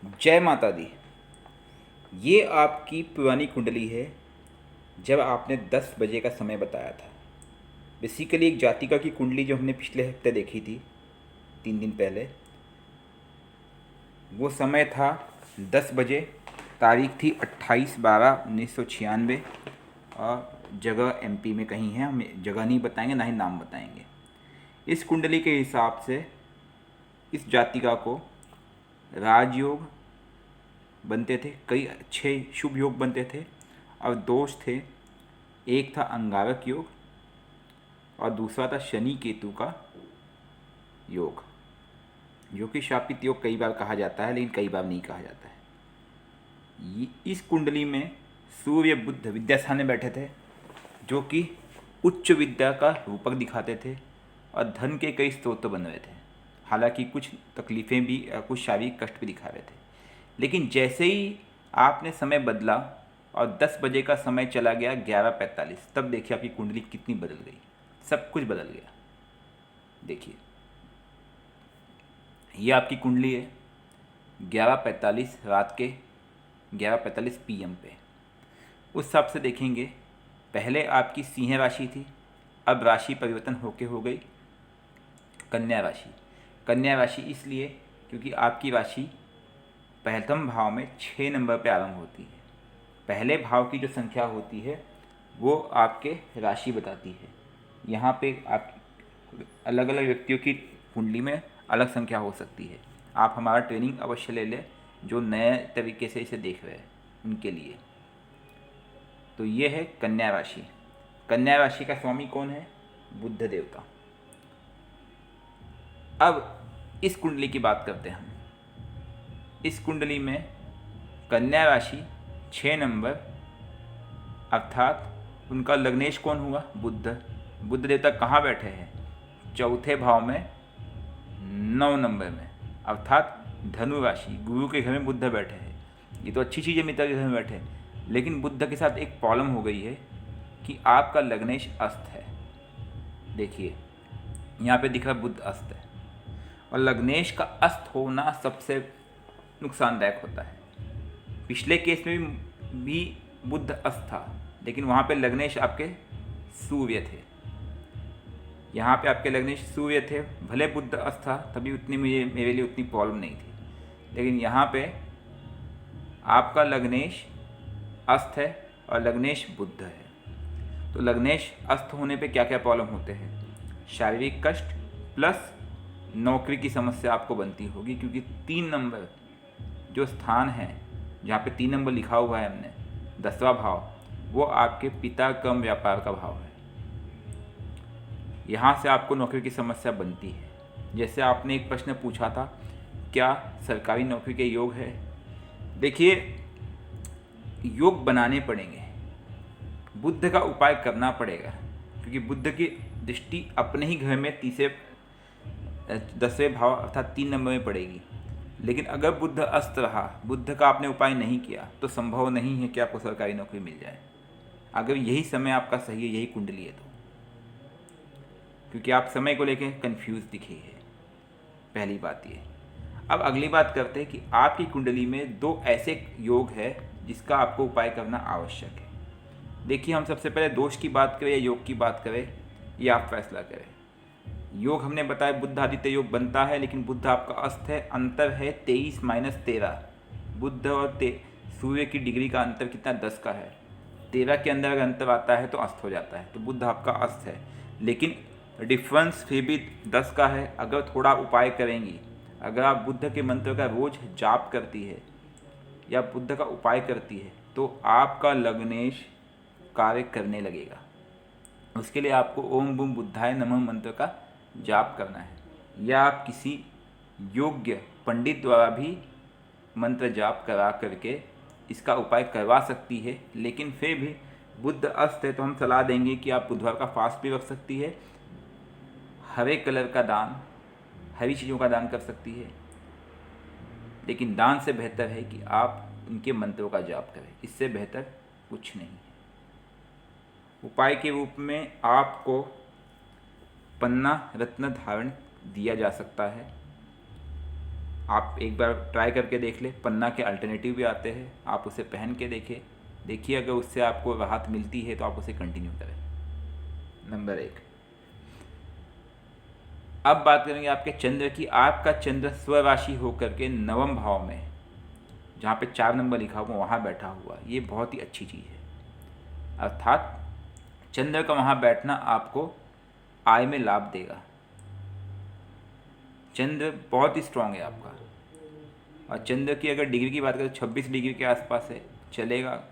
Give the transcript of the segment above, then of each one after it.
जय माता दी। ये आपकी पुरानी कुंडली है। जब आपने 10 बजे का समय बताया था, बेसिकली एक जातिका की कुंडली जो हमने पिछले हफ्ते देखी थी 3 दिन पहले, वो समय था 10 बजे। तारीख थी 28/12/1996 और जगह एमपी में कहीं है। हम जगह नहीं बताएंगे, ना ही नाम बताएंगे। इस कुंडली के हिसाब से इस जातिका को राजयोग बनते थे, कई अच्छे शुभ योग बनते थे और दोष थे। एक था अंगारक योग और दूसरा था शनि केतु का योग, जो कि शापित योग कई बार कहा जाता है, लेकिन कई बार नहीं कहा जाता है। इस कुंडली में सूर्य बुध विद्यास्थान में बैठे थे, जो कि उच्च विद्या का रूपक दिखाते थे और धन के कई स्रोत बन रहे थे। हालांकि कुछ तकलीफ़ें भी, कुछ शारीरिक कष्ट भी दिखा रहे थे। लेकिन जैसे ही आपने समय बदला और 10 बजे का समय चला गया 11:45, तब देखिए आपकी कुंडली कितनी बदल गई। सब कुछ बदल गया। देखिए, ये आपकी कुंडली है 11:45 रात के 11:45 PM पे। उस हिसाब से देखेंगे, पहले आपकी सिंह राशि थी, अब राशि परिवर्तन होके हो गई कन्या राशि। कन्या राशि इसलिए क्योंकि आपकी राशि प्रथम भाव में 6 नंबर पे आरंभ होती है। पहले भाव की जो संख्या होती है वो आपके राशि बताती है। यहाँ पे आप अलग अलग व्यक्तियों की कुंडली में अलग संख्या हो सकती है। आप हमारा ट्रेनिंग अवश्य ले लें, जो नए तरीके से इसे देख रहे हैं उनके लिए। तो ये है कन्या राशि। कन्या राशि का स्वामी कौन है? बुध देवता। अब इस कुंडली की बात करते हैं हम। इस कुंडली में कन्या राशि 6 नंबर, अर्थात उनका लग्नेश कौन हुआ? बुध। बुध देवता कहाँ बैठे हैं? चौथे भाव में 9 नंबर में, अर्थात धनु राशि। गुरु के घर में बुध बैठे हैं। ये तो अच्छी चीज़ है, मित्र के घर में बैठे हैं। लेकिन बुध के साथ एक प्रॉब्लम हो गई है कि आपका लग्नेश अस्त है। देखिए, यहाँ पे दिख रहा बुध अस्त है, और लग्नेश का अस्त होना सबसे नुकसानदायक होता है। पिछले केस में भी बुध अस्त था, लेकिन वहाँ पे लग्नेश आपके सूर्य थे। यहाँ पे आपके लग्नेश सूर्य थे, भले बुध अस्त था, तभी उतनी मेरे लिए उतनी प्रॉब्लम नहीं थी। लेकिन यहाँ पे आपका लग्नेश अस्त है और लग्नेश बुध है। तो लग्नेश अस्त होने पे क्या क्या प्रॉब्लम होते हैं? शारीरिक कष्ट प्लस नौकरी की समस्या आपको बनती होगी, क्योंकि 3 नंबर जो स्थान है, जहाँ पे 3 नंबर लिखा हुआ है हमने, 10वां भाव, वो आपके पिता कम व्यापार का भाव है। यहाँ से आपको नौकरी की समस्या बनती है। जैसे आपने एक प्रश्न पूछा था, क्या सरकारी नौकरी के योग है? देखिए, योग बनाने पड़ेंगे, बुध का उपाय करना पड़ेगा, क्योंकि बुध की दृष्टि अपने ही घर में 10वें भाव अर्थात 3 नंबर में पड़ेगी। लेकिन अगर बुध अस्त रहा, बुध का आपने उपाय नहीं किया, तो संभव नहीं है कि आपको सरकारी नौकरी मिल जाए, अगर यही समय आपका सही है, यही कुंडली है तो। क्योंकि आप समय को लेकर कंफ्यूज दिखे हैं, पहली बात ये। अब अगली बात करते हैं कि आपकी कुंडली में 2 ऐसे योग है जिसका आपको उपाय करना आवश्यक है। देखिए, हम सबसे पहले दोष की बात करें या योग की बात करें, ये आप फैसला करें। योग हमने बताया बुध आदित्य योग बनता है, लेकिन बुध आपका अस्त है। अंतर है 23-13। बुध और सूर्य की डिग्री का अंतर कितना? 10 का है। 13 के अंदर अगर अंतर आता है तो अस्त हो जाता है। तो बुध आपका अस्त है, लेकिन डिफरेंस फिर भी 10 का है। अगर थोड़ा उपाय करेंगी, अगर आप बुद्ध के मंत्र का रोज जाप करती है या बुद्ध का उपाय करती है, तो आपका लग्नेश कार्य करने लगेगा। उसके लिए आपको ओम बूम बुद्धाय नमः मंत्र का जाप करना है, या आप किसी योग्य पंडित द्वारा भी मंत्र जाप करा करके इसका उपाय करवा सकती है। लेकिन फिर भी बुध अस्त है, तो हम सलाह देंगे कि आप बुधवार का फास्ट भी रख सकती है, हरे कलर का दान, हरी चीज़ों का दान कर सकती है। लेकिन दान से बेहतर है कि आप उनके मंत्रों का जाप करें, इससे बेहतर कुछ नहीं है। उपाय के रूप में आपको पन्ना रत्न धारण दिया जा सकता है। आप एक बार ट्राई करके देख ले, पन्ना के अल्टरनेटिव भी आते हैं, आप उसे पहन के देखिए अगर उससे आपको राहत मिलती है तो आप उसे कंटिन्यू करें। नंबर 1। अब बात करेंगे आपके चंद्र की। आपका चंद्र स्वराशि होकर के नवम भाव में, जहाँ पे 4 नंबर लिखा हुआ वहाँ बैठा हुआ, ये बहुत ही अच्छी चीज़ है। अर्थात चंद्र का वहाँ बैठना आपको आय में लाभ देगा। चंद्र बहुत ही स्ट्रांग है आपका। और चंद्र की अगर डिग्री की बात करें तो 26 डिग्री के आसपास है, चलेगा,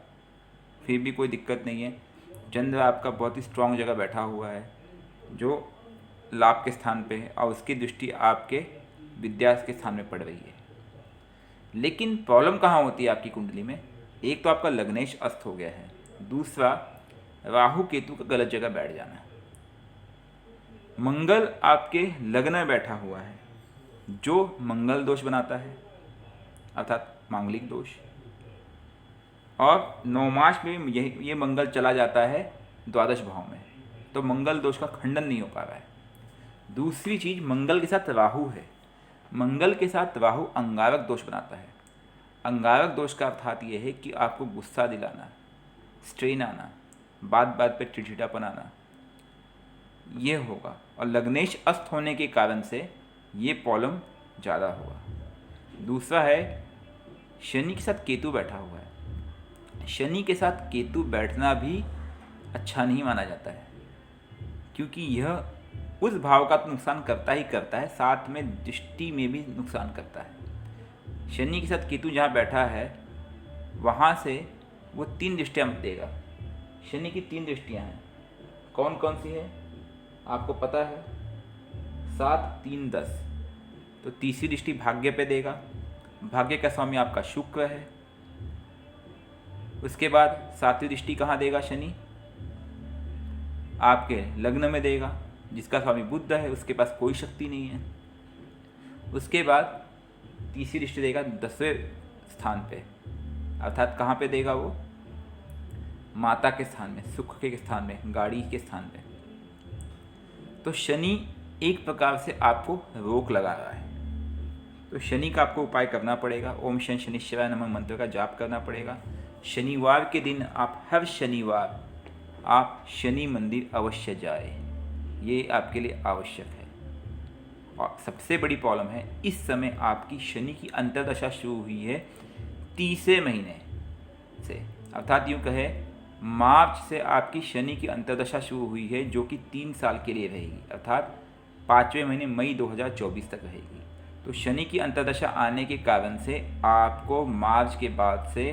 फिर भी कोई दिक्कत नहीं है। चंद्र आपका बहुत ही स्ट्रांग जगह बैठा हुआ है जो लाभ के स्थान पे है, और उसकी दृष्टि आपके विद्या के स्थान में पड़ रही है। लेकिन प्रॉब्लम कहाँ होती है आपकी कुंडली में? एक तो आपका लग्नेश अस्त हो गया है, दूसरा राहु केतु का गलत जगह बैठ जाना। मंगल आपके लग्न में बैठा हुआ है जो मंगल दोष बनाता है, अर्थात मांगलिक दोष। और नवमास में ये मंगल चला जाता है द्वादश भाव में, तो मंगल दोष का खंडन नहीं हो पा रहा है। दूसरी चीज़, मंगल के साथ राहु है। मंगल के साथ राहु अंगारक दोष बनाता है। अंगारक दोष का अर्थात ये है कि आपको गुस्सा दिलाना, स्ट्रेन आना, बात बात पे चिड़चिड़ापन आना, ये होगा। और लग्नेश अस्त होने के कारण से ये प्रॉब्लम ज़्यादा होगा। दूसरा है, शनि के साथ केतु बैठा हुआ है। शनि के साथ केतु बैठना भी अच्छा नहीं माना जाता है, क्योंकि यह उस भाव का तो नुकसान करता ही करता है, साथ में दृष्टि में भी नुकसान करता है। शनि के साथ केतु जहाँ बैठा है वहाँ से वो 3 दृष्टियाँ देगा। शनि की 3 दृष्टियाँ हैं। कौन कौन सी है आपको पता है? 7, 3, 10। तो तीसरी दृष्टि भाग्य पे देगा। भाग्य का स्वामी आपका शुक्र है। उसके बाद 7वीं दृष्टि कहाँ देगा शनि? आपके लग्न में देगा, जिसका स्वामी बुध है, उसके पास कोई शक्ति नहीं है। उसके बाद तीसरी दृष्टि देगा 10वें स्थान पे, अर्थात कहाँ पे देगा वो? माता के स्थान में, सुख के स्थान में, गाड़ी के स्थान पे। तो शनि एक प्रकार से आपको रोक लगा रहा है। तो शनि का आपको उपाय करना पड़ेगा। ओम शनि शनिश्चराय नमः मंत्र का जाप करना पड़ेगा। शनिवार के दिन आप हर शनिवार आप शनि मंदिर अवश्य जाए, ये आपके लिए आवश्यक है। और सबसे बड़ी प्रॉब्लम है, इस समय आपकी शनि की अंतर्दशा शुरू हुई है 30वें महीने से, अर्थात यूँ कहे मार्च से आपकी शनि की अंतर्दशा शुरू हुई है, जो कि 3 साल के लिए रहेगी, अर्थात 5वें महीने मई 2024 तक रहेगी। तो शनि की अंतर्दशा आने के कारण से आपको मार्च के बाद से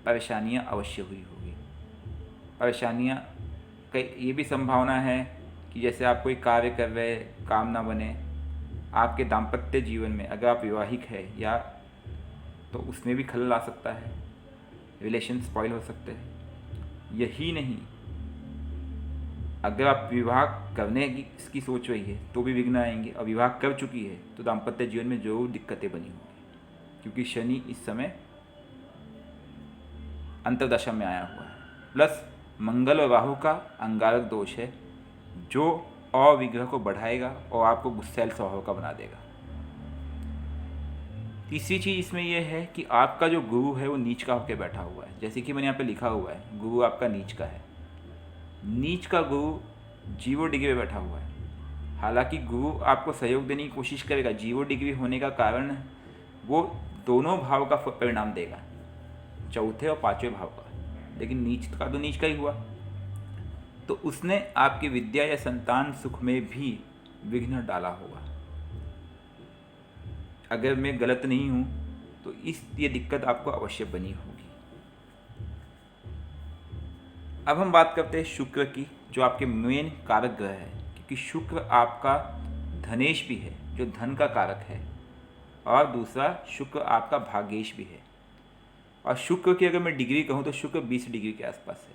परेशानियां अवश्य हुई होगी। परेशानियां कई, ये भी संभावना है कि जैसे आप कोई कार्य कर रहे, काम ना बने। आपके दाम्पत्य जीवन में अगर आप विवाहिक है या तो उसमें भी खलल आ सकता है, रिलेशन स्पॉइल हो सकते हैं। यही नहीं, अगर आप विवाह करने की इसकी सोच रही है तो भी विघ्न आएंगे, और विवाह कर चुकी है तो दाम्पत्य जीवन में जरूर दिक्कतें बनी होंगी, क्योंकि शनि इस समय अंतर्दशा में आया हुआ है। प्लस मंगल और राहु का अंगारक दोष है, जो अविग्रह को बढ़ाएगा और आपको गुस्सैल स्वभाव का बना देगा। तीसरी चीज़ इसमें यह है कि आपका जो गुरु है वो नीच का होकर बैठा हुआ है। जैसे कि मैंने यहाँ पे लिखा हुआ है, गुरु आपका नीच का है। नीच का गुरु 0 डिग्री में बैठा हुआ है। हालांकि गुरु आपको सहयोग देने की कोशिश करेगा, 0 डिग्री होने का कारण वो दोनों भाव का परिणाम देगा, 4थे और 5वें भाव का, लेकिन नीच का तो नीच का ही हुआ। तो उसने आपकी विद्या या संतान सुख में भी विघ्न डाला होगा। अगर मैं गलत नहीं हूँ तो ये दिक्कत आपको अवश्य बनी होगी। अब हम बात करते हैं शुक्र की, जो आपके मेन कारक ग्रह है, क्योंकि शुक्र आपका धनेश भी है, जो धन का कारक है, और दूसरा शुक्र आपका भाग्येश भी है। और शुक्र की अगर मैं डिग्री कहूँ तो शुक्र 20 डिग्री के आसपास है।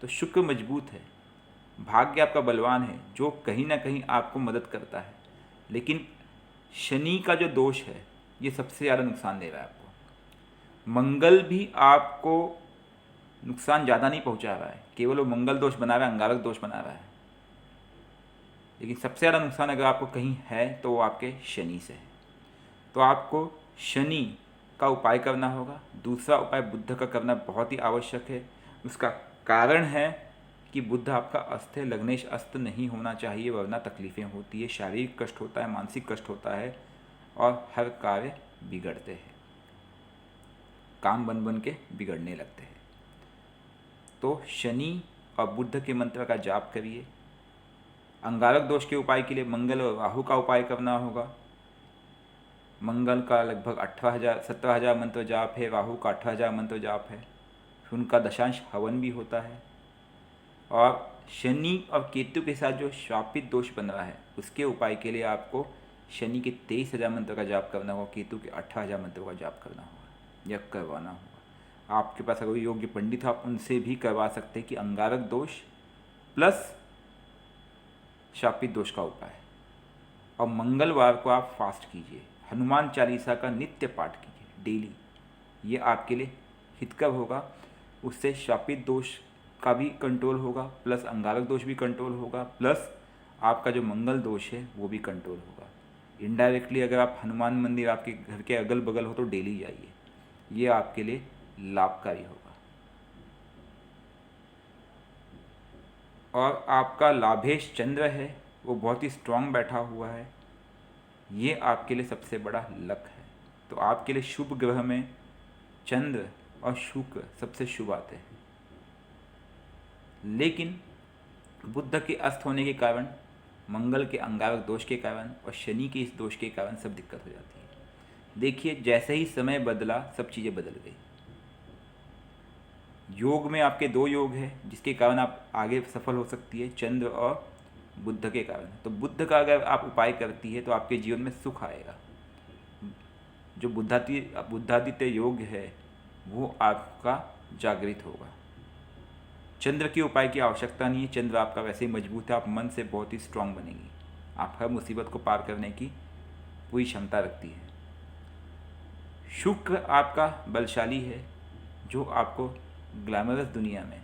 तो शुक्र मजबूत है, भाग्य आपका बलवान है, जो कहीं ना कहीं आपको मदद करता है। लेकिन शनि का जो दोष है ये सबसे ज़्यादा नुकसान दे रहा है आपको। मंगल भी आपको नुकसान ज़्यादा नहीं पहुंचा रहा है, केवल वो मंगल दोष बना रहा है, अंगारक दोष बना रहा है। लेकिन सबसे ज़्यादा नुकसान अगर आपको कहीं है तो वो आपके शनि से है। तो आपको शनि का उपाय करना होगा। दूसरा उपाय बुध का करना बहुत ही आवश्यक है। उसका कारण है कि बुध आपका अस्त है, लग्नेश अस्त नहीं होना चाहिए, वरना तकलीफ़ें होती है, शारीरिक कष्ट होता है, मानसिक कष्ट होता है और हर कार्य बिगड़ते हैं, काम बन बन के बिगड़ने लगते हैं। तो शनि और बुध के मंत्र का जाप करिए। अंगारक दोष के उपाय के लिए मंगल और राहु का उपाय करना होगा। मंगल का लगभग 17,000 मंत्र जाप है, राहु का 18,000 मंत्र जाप है, फिर उनका दशांश हवन भी होता है। और शनि और केतु के साथ जो श्रापित दोष बन रहा है उसके उपाय के लिए आपको शनि के 23,000 मंत्र का जाप करना होगा, केतु के 18,000 मंत्रों का जाप करना होगा या करवाना होगा। आपके पास अगर योग्य पंडित हो आप उनसे भी करवा सकते हैं कि अंगारक दोष प्लस शापित दोष का उपाय। और मंगलवार को आप फास्ट कीजिए, हनुमान चालीसा का नित्य पाठ कीजिए डेली, ये आपके लिए हितकर होगा। उससे शापित दोष का भी कंट्रोल होगा, प्लस अंगारक दोष भी कंट्रोल होगा, प्लस आपका जो मंगल दोष है वो भी कंट्रोल होगा। इनडायरेक्टली अगर आप हनुमान मंदिर आपके घर के अगल बगल हो तो डेली जाइए, ये आपके लिए लाभकारी होगा। और आपका लाभेश चंद्र है वो बहुत ही स्ट्रांग बैठा हुआ है, ये आपके लिए सबसे बड़ा लक है। तो आपके लिए शुभ ग्रह में चंद्र और शुक्र सबसे शुभ आते हैं। लेकिन बुध के अस्त होने के कारण, मंगल के अंगारक दोष के कारण और शनि के इस दोष के कारण सब दिक्कत हो जाती है। देखिए जैसे ही समय बदला सब चीज़ें बदल गई। योग में आपके 2 योग हैं जिसके कारण आप आगे सफल हो सकती है, चंद्र और बुध के कारण। तो बुध का अगर आप उपाय करती है तो आपके जीवन में सुख आएगा। जो बुद्धादित्य योग है वो आपका जागृत होगा। चंद्र के उपाय की आवश्यकता नहीं है, चंद्र आपका वैसे ही मजबूत है, आप मन से बहुत ही स्ट्रांग बनेंगी, आप हर मुसीबत को पार करने की पूरी क्षमता रखती है। शुक्र आपका बलशाली है जो आपको ग्लैमरस दुनिया में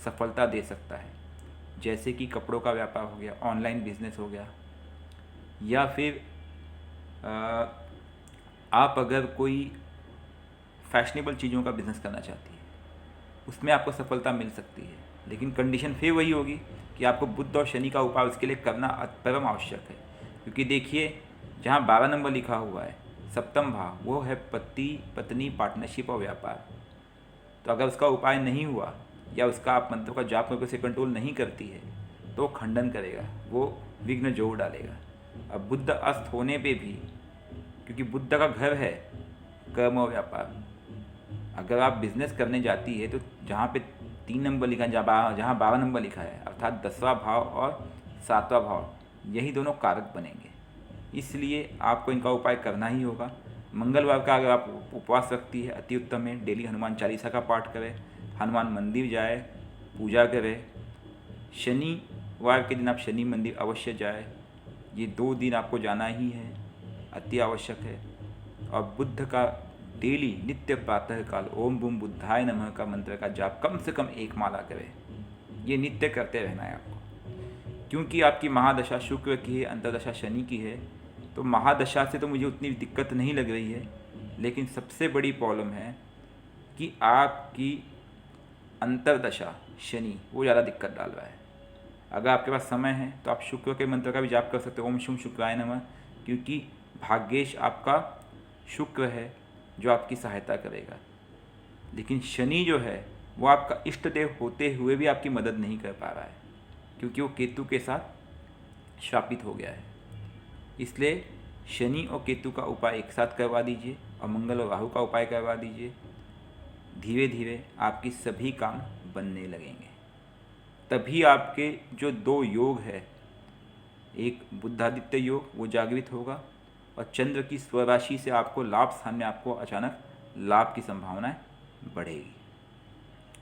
सफलता दे सकता है, जैसे कि कपड़ों का व्यापार हो गया, ऑनलाइन बिजनेस हो गया, या फिर आप अगर कोई फैशनेबल चीज़ों का बिजनेस करना चाहती है उसमें आपको सफलता मिल सकती है। लेकिन कंडीशन फिर वही होगी कि आपको बुध और शनि का उपाय उसके लिए करना परम आवश्यक है। क्योंकि देखिए जहाँ 12 नंबर लिखा हुआ है सप्तम भाव, वो है पति पत्नी पार्टनरशिप और व्यापार। तो अगर उसका उपाय नहीं हुआ या उसका आप मंत्रों का जाप करके उसे कंट्रोल नहीं करती है तो खंडन करेगा, वो विघ्न जोड़ डालेगा। अब बुध अस्त होने पे भी, क्योंकि बुध का घर है कर्म और व्यापार, अगर आप बिजनेस करने जाती है तो जहाँ पे 3 नंबर लिखा है, जहाँ 12 नंबर लिखा है, अर्थात 10वां भाव और 7वां भाव, यही दोनों कारक बनेंगे। इसलिए आपको इनका उपाय करना ही होगा। मंगलवार का अगर आप उपवास रखती है अति उत्तम है, डेली हनुमान चालीसा का पाठ करें, हनुमान मंदिर जाए, पूजा करें। शनिवार के दिन आप शनि मंदिर अवश्य जाए, ये 2 दिन आपको जाना ही है, अति आवश्यक है। और बुध का डेली नित्य प्रातः काल ओम बूम बुद्धाय नमः का मंत्र का जाप कम से कम 1 माला करें, ये नित्य करते रहना है आपको। क्योंकि आपकी महादशा शुक्र की है, अंतर्दशा शनि की है, तो महादशा से तो मुझे उतनी दिक्कत नहीं लग रही है, लेकिन सबसे बड़ी प्रॉब्लम है कि आपकी अंतर्दशा शनि वो ज़्यादा दिक्कत डाल रहा है। अगर आपके पास समय है तो आप शुक्र के मंत्र का भी जाप कर सकते हो, ओम शुम शुक्राय नमः, क्योंकि भाग्येश आपका शुक्र है जो आपकी सहायता करेगा। लेकिन शनि जो है वो आपका इष्ट देव होते हुए भी आपकी मदद नहीं कर पा रहा है, क्योंकि वो केतु के साथ श्रापित हो गया है। इसलिए शनि और केतु का उपाय एक साथ करवा दीजिए और मंगल और राहु का उपाय करवा दीजिए। धीरे धीरे आपकी सभी काम बनने लगेंगे। तभी आपके जो 2 योग है, एक बुद्धादित्य योग वो जागृत होगा और चंद्र की स्वराशि से आपको लाभ स्थान में आपको अचानक लाभ की संभावनाएं बढ़ेगी।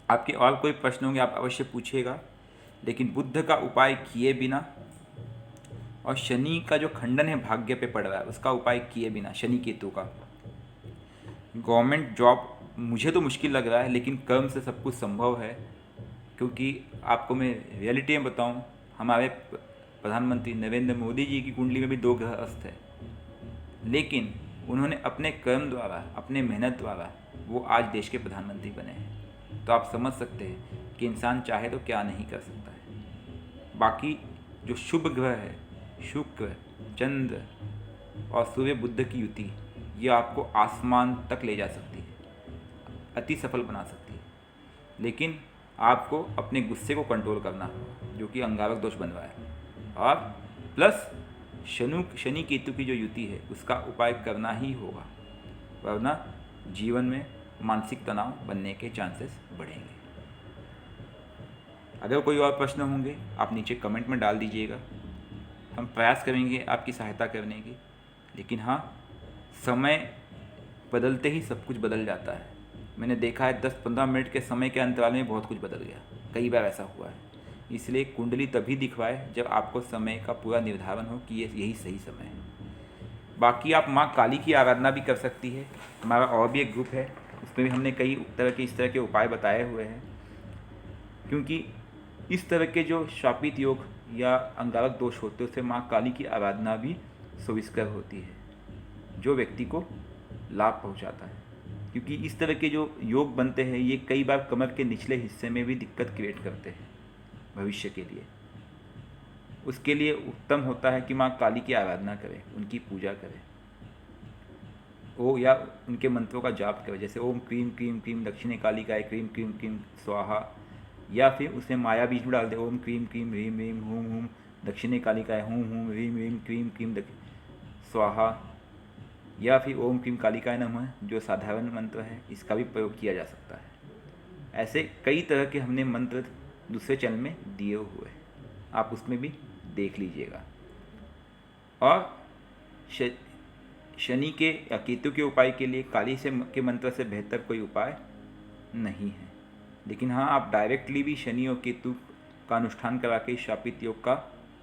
आपके और कोई प्रश्न होंगे आप अवश्य पूछिएगा, लेकिन बुध का उपाय किए बिना और शनि का जो खंडन है भाग्य पे पड़ रहा है उसका उपाय किए बिना, शनि केतु का, गवर्नमेंट जॉब मुझे तो मुश्किल लग रहा है, लेकिन कर्म से सब कुछ संभव है। क्योंकि आपको मैं रियलिटी में बताऊं, हमारे प्रधानमंत्री नरेंद्र मोदी जी की कुंडली में भी 2 ग्रह अस्त है, लेकिन उन्होंने अपने कर्म द्वारा, अपने मेहनत द्वारा वो आज देश के प्रधानमंत्री बने हैं। तो आप समझ सकते हैं कि इंसान चाहे तो क्या नहीं कर सकता है। बाकी जो शुभ ग्रह है, शुक्र, चंद्र और सूर्य बुध की युति, ये आपको आसमान तक ले जा सकती है, अति सफल बना सकती है। लेकिन आपको अपने गुस्से को कंट्रोल करना होगा, जो कि अंगारक दोष बन रहा है। और प्लस शनि केतु की जो युति है उसका उपाय करना ही होगा, वरना जीवन में मानसिक तनाव बनने के चांसेस बढ़ेंगे। अगर कोई और प्रश्न होंगे आप नीचे कमेंट में डाल दीजिएगा, हम प्रयास करेंगे आपकी सहायता करने की। लेकिन हाँ, समय बदलते ही सब कुछ बदल जाता है। मैंने देखा है 10-15 मिनट के समय के अंतराल में बहुत कुछ बदल गया, कई बार ऐसा हुआ है। इसलिए कुंडली तभी दिखवाए जब आपको समय का पूरा निर्धारण हो कि ये यही सही समय है। बाकी आप माँ काली की आराधना भी कर सकती है। हमारा और भी एक ग्रुप है, उसमें भी हमने कई इस तरह के उपाय बताए हुए हैं। क्योंकि इस तरह के जो शापित योग या अंगारक दोष होते हैं उससे माँ काली की आराधना भी सुविस्कर होती है, जो व्यक्ति को लाभ पहुँचाता है। क्योंकि इस तरह के जो योग बनते हैं ये कई बार कमर के निचले हिस्से में भी दिक्कत क्रिएट करते हैं भविष्य के लिए। उसके लिए उत्तम होता है कि माँ काली की आराधना करें, उनकी पूजा करें, ओ या उनके मंत्रों का जाप करें, जैसे ओम क्रीम क्रीम क्रीम दक्षिणे कालिकाय क्रीम क्रीम क्रीम स्वाहा, या फिर उसमें माया बीज भी डाल दे, ओम क्रीम क्रीम ह्रीम ह्रीम हूम हूम दक्षिणे कालिकाय हूम हूम ह्रीम ह्रीम क्रीम क्रीम स्वाहा, या फिर ओम क्रीम कालिकाय नमः जो साधारण मंत्र है इसका भी प्रयोग किया जा सकता है। ऐसे कई तरह के हमने मंत्र दूसरे चैनल में दिए हुए हैं, आप उसमें भी देख लीजिएगा। और शनि के या केतु के उपाय के लिए काली के मंत्र से बेहतर कोई उपाय नहीं है। लेकिन हाँ, आप डायरेक्टली भी शनि और केतु का अनुष्ठान करा के शापित योग का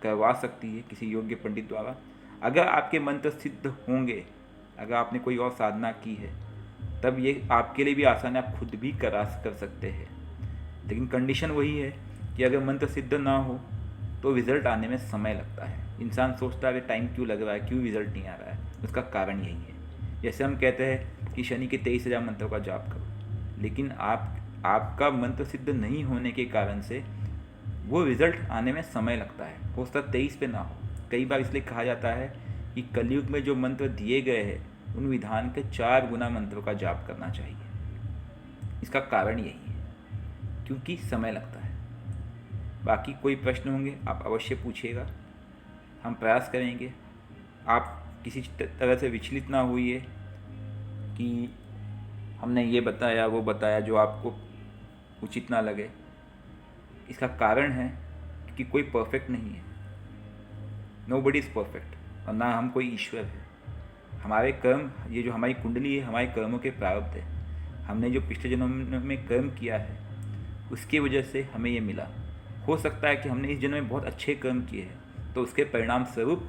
करवा सकती है किसी योग्य पंडित द्वारा। अगर आपके मंत्र सिद्ध होंगे, अगर आपने कोई और साधना की है, तब ये आपके लिए भी आसान है, आप खुद भी कर सकते हैं। लेकिन कंडीशन वही है कि अगर मंत्र सिद्ध ना हो तो रिज़ल्ट आने में समय लगता है। इंसान सोचता है कि टाइम क्यों लग रहा है, क्यों रिज़ल्ट नहीं आ रहा है, उसका कारण यही है। जैसे हम कहते हैं कि शनि के 23,000 मंत्रों का जाप करो, लेकिन आपका मंत्र सिद्ध नहीं होने के कारण से वो रिज़ल्ट आने में समय लगता है। हो सकता 23 पे ना हो। कई बार इसलिए कहा जाता है कि कलयुग में जो मंत्र दिए गए हैं उन विधान के 4 गुना मंत्रों का जाप करना चाहिए। इसका कारण यही है, क्योंकि समय लगता है। बाकी कोई प्रश्न होंगे आप अवश्य पूछिएगा, हम प्रयास करेंगे। आप किसी तरह से विचलित ना होइए कि हमने ये बताया वो बताया जो आपको उचित ना लगे। इसका कारण है कि कोई परफेक्ट नहीं है, नोबडी इज़ परफेक्ट, और ना हम कोई ईश्वर है। हमारे कर्म, ये जो हमारी कुंडली है, हमारे कर्मों के प्रारब्ध है। हमने जो पिछले जन्म में कर्म किया है उसकी वजह से हमें ये मिला। हो सकता है कि हमने इस जन्म में बहुत अच्छे कर्म किए हैं तो उसके परिणाम स्वरूप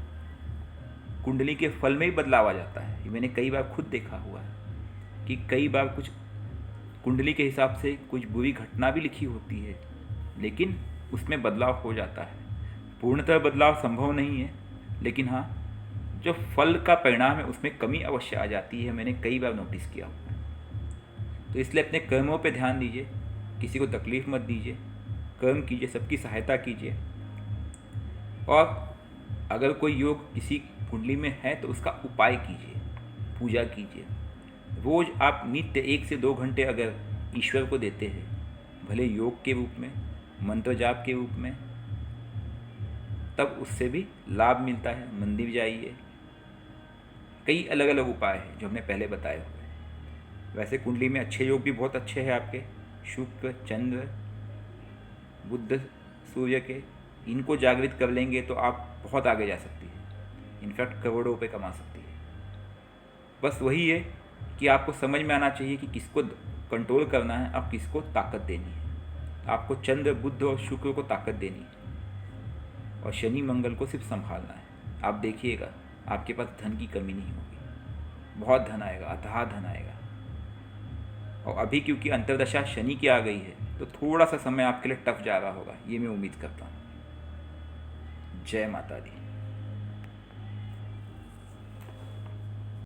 कुंडली के फल में ही बदलाव आ जाता है। ये मैंने कई बार खुद देखा हुआ है कि कई बार कुछ कुंडली के हिसाब से कुछ बुरी घटना भी लिखी होती है, लेकिन उसमें बदलाव हो जाता है। पूर्णतः बदलाव संभव नहीं है, लेकिन हाँ, जो फल का परिणाम है उसमें कमी अवश्य आ जाती है, मैंने कई बार नोटिस किया हुआ है। तो इसलिए अपने कर्मों पे ध्यान दीजिए, किसी को तकलीफ़ मत दीजिए, कर्म कीजिए, सबकी सहायता कीजिए। और अगर कोई योग किसी कुंडली में है तो उसका उपाय कीजिए, पूजा कीजिए। रोज़ आप नित्य 1 से 2 घंटे अगर ईश्वर को देते हैं, भले योग के रूप में, मंत्र जाप के रूप में, तब उससे भी लाभ मिलता है। मंदिर जाइए, कई अलग अलग उपाय हैं जो हमने पहले बताए हुए हैं। वैसे कुंडली में अच्छे योग भी बहुत अच्छे हैं आपके, शुक्र, चंद्र, बुध, सूर्य के। इनको जागृत कर लेंगे तो आप बहुत आगे जा सकती है, इनफैक्ट करोड़ों रुपये कमा सकती है। बस वही है कि आपको समझ में आना चाहिए कि किसको कंट्रोल करना है और किसको ताकत देनी है। आपको चंद्र, बुध और शुक्र को ताकत देनी है और शनि मंगल को सिर्फ संभालना है। आप देखिएगा आपके पास धन की कमी नहीं होगी, बहुत धन आएगा, अथाह धन आएगा। और अभी क्योंकि अंतर्दशा शनि की आ गई है तो थोड़ा सा समय आपके लिए टफ जा रहा होगा, ये मैं उम्मीद करता हूँ। जय माता दी।